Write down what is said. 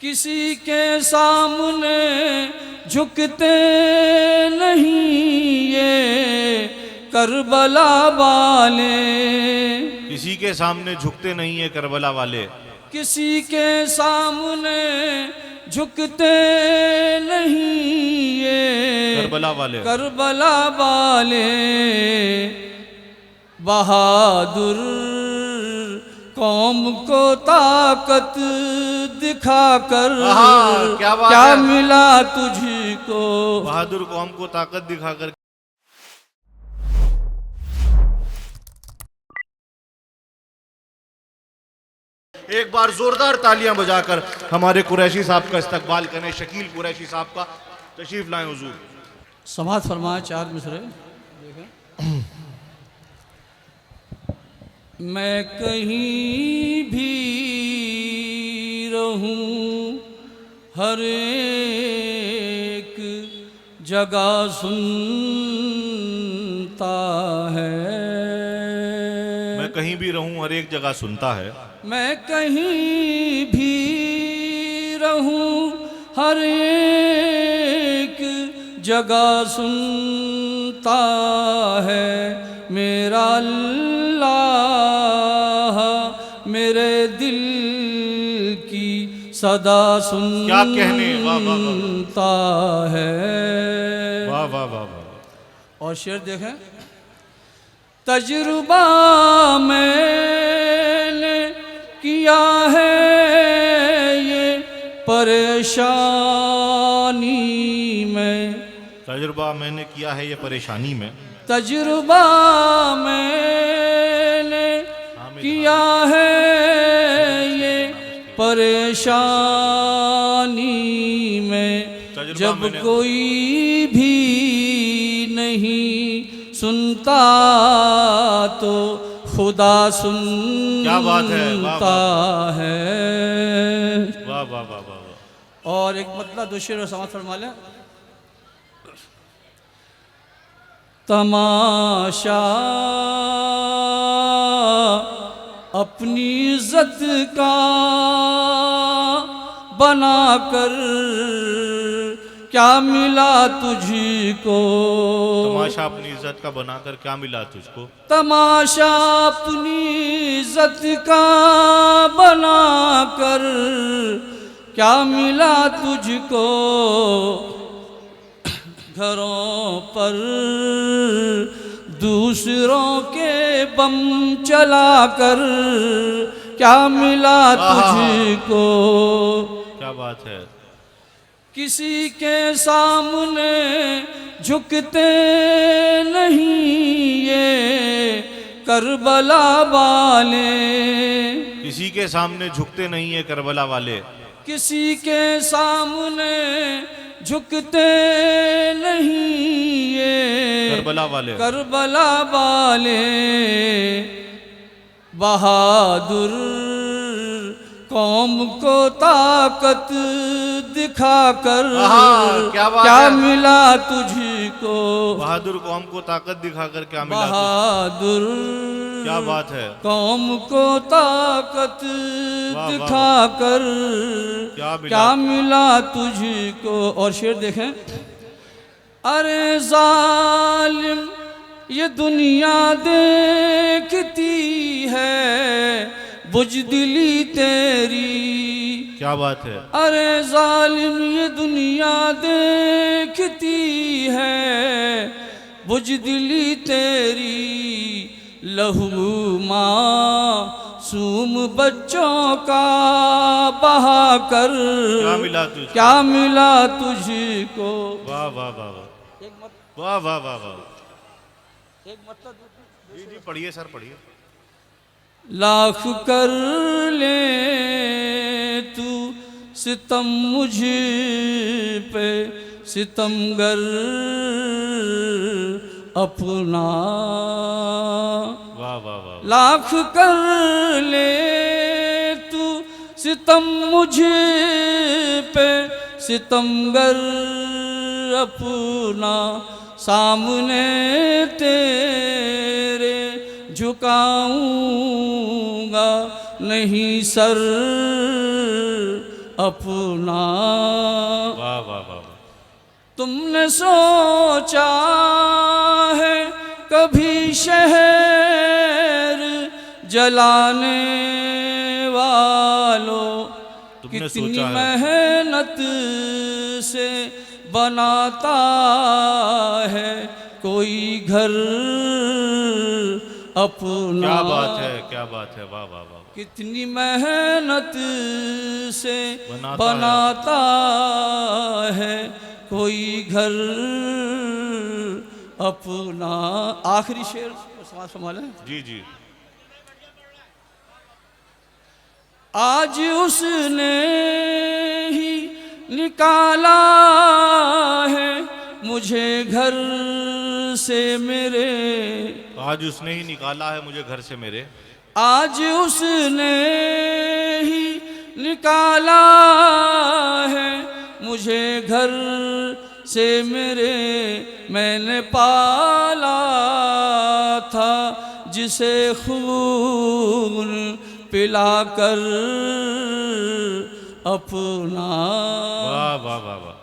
किसी के सामने झुकते नहीं ये करबला वाले। किसी के सामने झुकते नहीं है करबला वाले। किसी के सामने झुकते नहीं ये करबला वाले। करबला वाले। बहादुर कौम को ताकत दिखाकर क्या मिला तुझको। बहादुर कौम को ताकत दिखाकर। एक बार जोरदार तालियां बजाकर हमारे कुरैशी साहब का इस्तकबाल करें। शकील कुरैशी साहब का तशरीफ लाएं हुजूर। समाज फरमाए 4 मिसरे। मैं कहीं भी रहूं हर एक जगह सुनता है। मैं कहीं भी रहूं हर एक जगह सुनता है। मैं कहीं भी रहूं हर एक जगह सुनता है। मेरा अल्लाह मेरे दिल की सदा सुनता क्या कहने। वाह वाह है। वाह वाह वाह वाह। और शेर देखें। तजुर्बा मैंने किया है ये परेशानी में। तजुर्बा मैंने किया है ये परेशानी में। तजुर्बा मैंने किया है ये परेशानी में। जब कोई भी नहीं सुनता तो खुदा क्या बात है। सुनता है। वाह वाह वाह वाह। और एक मतलब दो शेर और समाज फरमा लें। तमाशा अपनी इज्जत का बनाकर क्या मिला तुझको। तमाशा अपनी इज्जत का बनाकर क्या मिला तुझको। तमाशा अपनी इज्जत का बनाकर क्या मिला तुझको। घरों पर दूसरों के बम चलाकर क्या मिला तुझको। क्या बात है। किसी के सामने झुकते नहीं ये करबला वाले। किसी के सामने झुकते नहीं है करबला वाले। किसी के सामने झुकते नहीं ये करबला वाले। करबला वाले। बहादुर कौम को ताकत दिखाकर क्या मिला तुझको। बहादुर कौम को ताकत दिखाकर क्या मिला। बहादुर क्या बात है। कौम को ताकत दिखाकर क्या मिला तुझको। और शेर देखें। अरे जालिम ये दुनिया देखती है बुज़दिली तेरी। क्या बात है। अरे जालिम ये दुनिया देखती है बुज़दिली तेरी। लहू मासूम बच्चों का बहाकर क्या मिला तुझको। वाह वाह वाह वाह। वाह वाह वाह वाह। एक मतलब जी जी पढ़िए सर पढ़िए। लाख कर ले तू सितम मुझ पे सितमगर अपना। वाह वाह वाह। लाख कर ले तू सितम मुझ पे सितमगर अपना। सामने तेरे झुकाऊंगा नहीं सर अपना। वाह वाह वाह वाह। तुमने सोचा है कभी शहर जलाने वालों, तुमने कितनी सोचा है। मेहनत से बनाता है कोई घर अपना। क्या बात है, क्या बात है, वाह वाह वाह। कितनी मेहनत से बनाता बनाता है कोई घर अपना। आखिरी शेर संभाले। जी जी। आज उसने ही निकाला है मुझे घर से मेरे। आज उसने ही निकाला है मुझे घर से मेरे। आज उसने ही निकाला है मुझे घर से मेरे। मैंने पाला था जिसे खून पिलाकर अपना। वाह वाह वाह वाह।